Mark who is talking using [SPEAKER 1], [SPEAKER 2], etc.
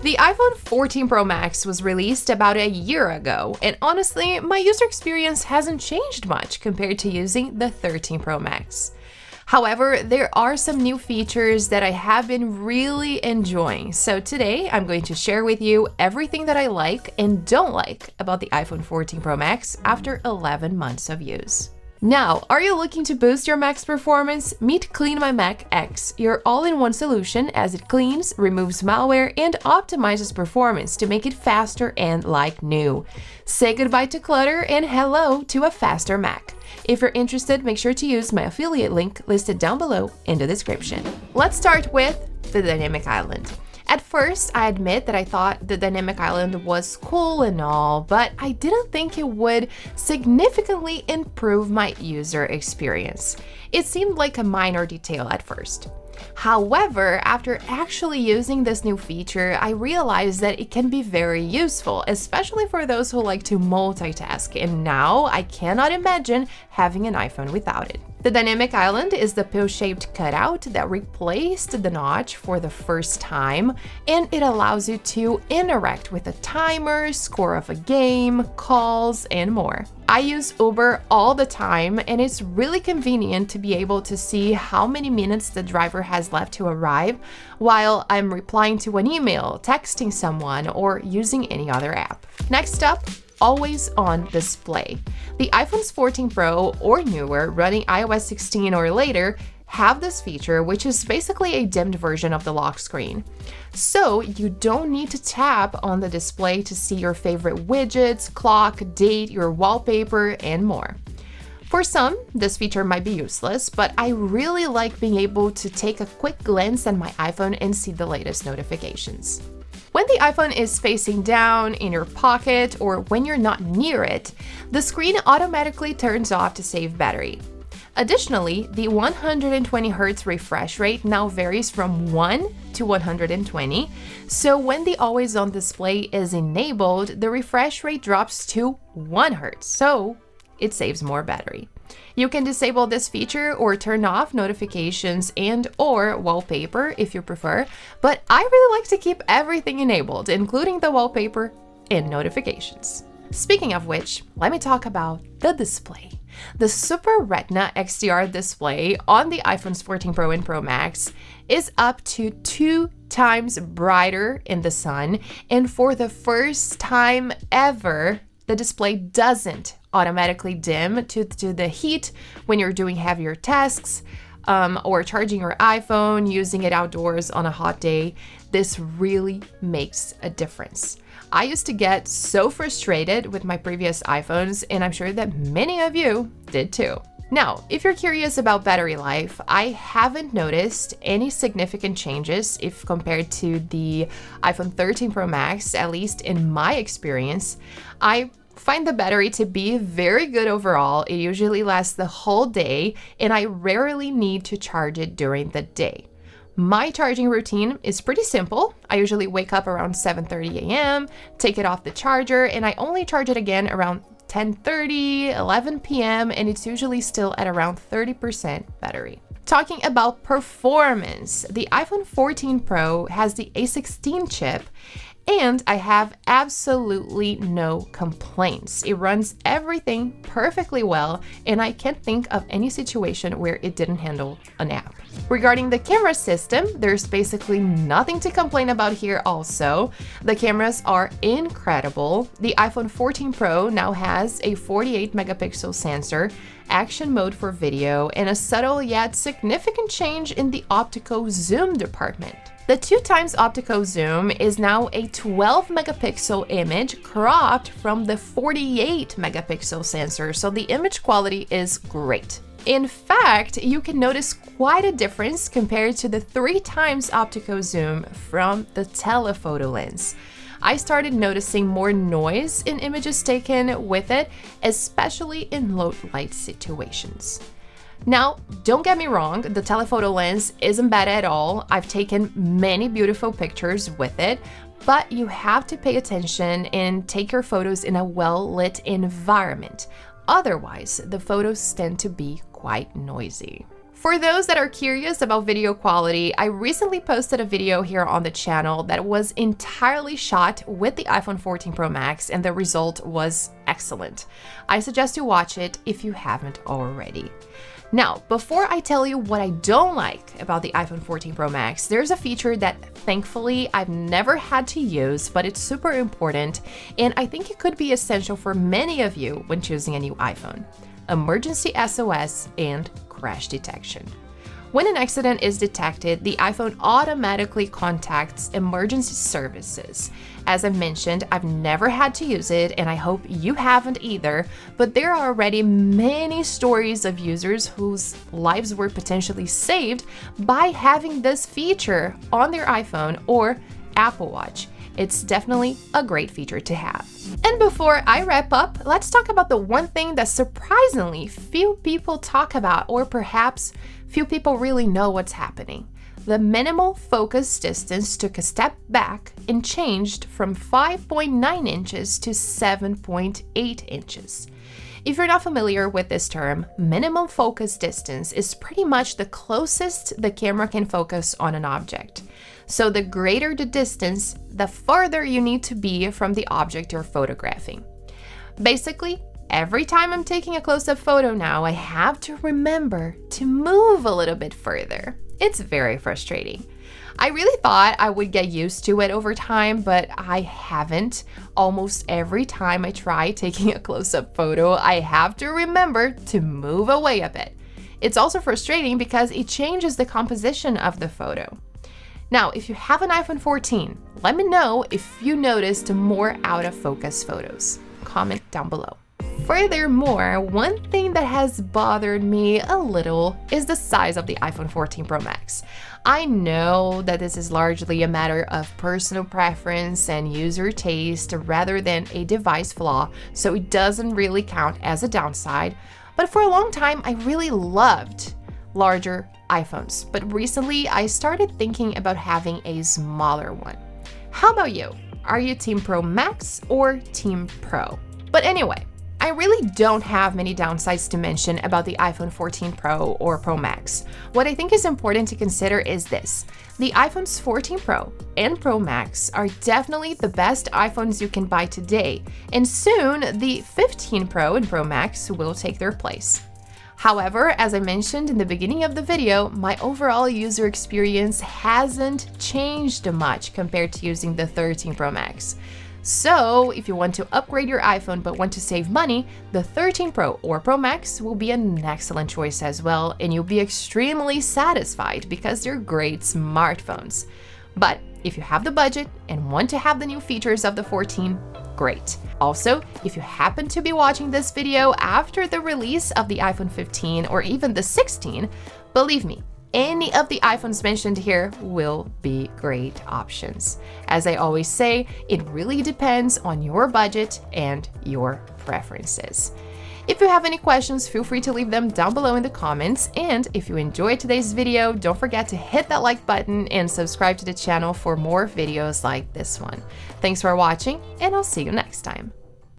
[SPEAKER 1] The iPhone 14 Pro Max was released about a year ago, and honestly, my user experience hasn't changed much compared to using the 13 Pro Max. However, there are some new features that I have been really enjoying, so today I'm going to share with you everything that I like and don't like about the iPhone 14 Pro Max after 11 months of use. Now, are you looking to boost your Mac's performance? Meet Clean My Mac X, your all-in-one solution as it cleans, removes malware, and optimizes performance to make it faster and like new. Say goodbye to clutter and hello to a faster Mac. If you're interested, make sure to use my affiliate link listed down below in the description. Let's start with the Dynamic Island. At first, I admit that I thought the Dynamic Island was cool and all, but I didn't think it would significantly improve my user experience. It seemed like a minor detail at first. However, after actually using this new feature, I realized that it can be very useful, especially for those who like to multitask, and now I cannot imagine having an iPhone without it. The Dynamic Island is the pill-shaped cutout that replaced the notch for the first time, and it allows you to interact with a timer, score of a game, calls, and more. I use Uber all the time, and it's really convenient to be able to see how many minutes the driver has left to arrive while I'm replying to an email, texting someone, or using any other app. Next up, always on display. The iPhones 14 Pro or newer running iOS 16 or later have this feature, which is basically a dimmed version of the lock screen. So you don't need to tap on the display to see your favorite widgets, clock, date, your wallpaper, and more. For some, this feature might be useless, but I really like being able to take a quick glance at my iPhone and see the latest notifications. When the iPhone is facing down, in your pocket, or when you're not near it, the screen automatically turns off to save battery. Additionally, the 120Hz refresh rate now varies from 1 to 120, so when the always-on display is enabled, the refresh rate drops to 1 Hz, so it saves more battery. You can disable this feature or turn off notifications and/or wallpaper if you prefer, but I really like to keep everything enabled, including the wallpaper and notifications. Speaking of which, let me talk about the display. The Super Retina XDR display on the iPhones 14 Pro and Pro Max is up to 2 times brighter in the sun, and for the first time ever, the display doesn't automatically dim to the heat when you're doing heavier tasks or charging your iPhone, using it outdoors on a hot day. This really makes a difference. I used to get so frustrated with my previous iPhones, and I'm sure that many of you did too. Now, if you're curious about battery life, I haven't noticed any significant changes if compared to the iPhone 13 Pro Max, at least in my experience. I find the battery to be very good overall. It usually lasts the whole day, and I rarely need to charge it during the day. My charging routine is pretty simple. I usually wake up around 7:30 a.m., take it off the charger, and I only charge it again around 10:30, 11 p.m., and it's usually still at around 30% battery. Talking about performance, the iPhone 14 Pro has the A16 chip, and I have absolutely no complaints. It runs everything perfectly well, and I can't think of any situation where it didn't handle an app. Regarding the camera system, there's basically nothing to complain about here also. The cameras are incredible. The iPhone 14 Pro now has a 48 megapixel sensor, action mode for video, and a subtle yet significant change in the optical zoom department. The 2x optical zoom is now a 12 megapixel image cropped from the 48 megapixel sensor, so the image quality is great. In fact, you can notice quite a difference compared to the 3x optical zoom from the telephoto lens. I started noticing more noise in images taken with it, especially in low light situations. Now, don't get me wrong, the telephoto lens isn't bad at all. I've taken many beautiful pictures with it, but you have to pay attention and take your photos in a well-lit environment. Otherwise, the photos tend to be quite noisy. For those that are curious about video quality, I recently posted a video here on the channel that was entirely shot with the iPhone 14 Pro Max, and the result was excellent. I suggest you watch it if you haven't already. Now, before I tell you what I don't like about the iPhone 14 Pro Max, there's a feature that thankfully I've never had to use, but it's super important, and I think it could be essential for many of you when choosing a new iPhone: emergency SOS and crash detection. When an accident is detected, the iPhone automatically contacts emergency services. As I mentioned, I've never had to use it, and I hope you haven't either, but there are already many stories of users whose lives were potentially saved by having this feature on their iPhone or Apple Watch. It's definitely a great feature to have. And before I wrap up, let's talk about the one thing that surprisingly few people talk about, or perhaps few people really know what's happening. The minimal focus distance took a step back and changed from 5.9 inches to 7.8 inches. If you're not familiar with this term, minimum focus distance is pretty much the closest the camera can focus on an object. So the greater the distance, the farther you need to be from the object you're photographing. Basically, every time I'm taking a close-up photo now, I have to remember to move a little bit further. It's very frustrating. I really thought I would get used to it over time, but I haven't. Almost every time I try taking a close-up photo, I have to remember to move away a bit. It's also frustrating because it changes the composition of the photo. Now, if you have an iPhone 14, let me know if you noticed more out-of-focus photos. Comment down below. Furthermore, one thing that has bothered me a little is the size of the iPhone 14 Pro Max. I know that this is largely a matter of personal preference and user taste rather than a device flaw, so it doesn't really count as a downside, but for a long time I really loved larger iPhones, but recently I started thinking about having a smaller one. How about you? Are you Team Pro Max or Team Pro? But anyway, I really don't have many downsides to mention about the iPhone 14 Pro or Pro Max. What I think is important to consider is this: the iPhones 14 Pro and Pro Max are definitely the best iPhones you can buy today, and soon the 15 Pro and Pro Max will take their place. However, as I mentioned in the beginning of the video, my overall user experience hasn't changed much compared to using the 13 Pro Max. So, if you want to upgrade your iPhone but want to save money, the 13 Pro or Pro Max will be an excellent choice as well, and you'll be extremely satisfied because they're great smartphones. But if you have the budget and want to have the new features of the 14, great. Also, if you happen to be watching this video after the release of the iPhone 15 or even the 16, believe me, any of the iPhones mentioned here will be great options. As I always say, it really depends on your budget and your preferences. If you have any questions, feel free to leave them down below in the comments. And if you enjoyed today's video, don't forget to hit that like button and subscribe to the channel for more videos like this one. Thanks for watching, and I'll see you next time.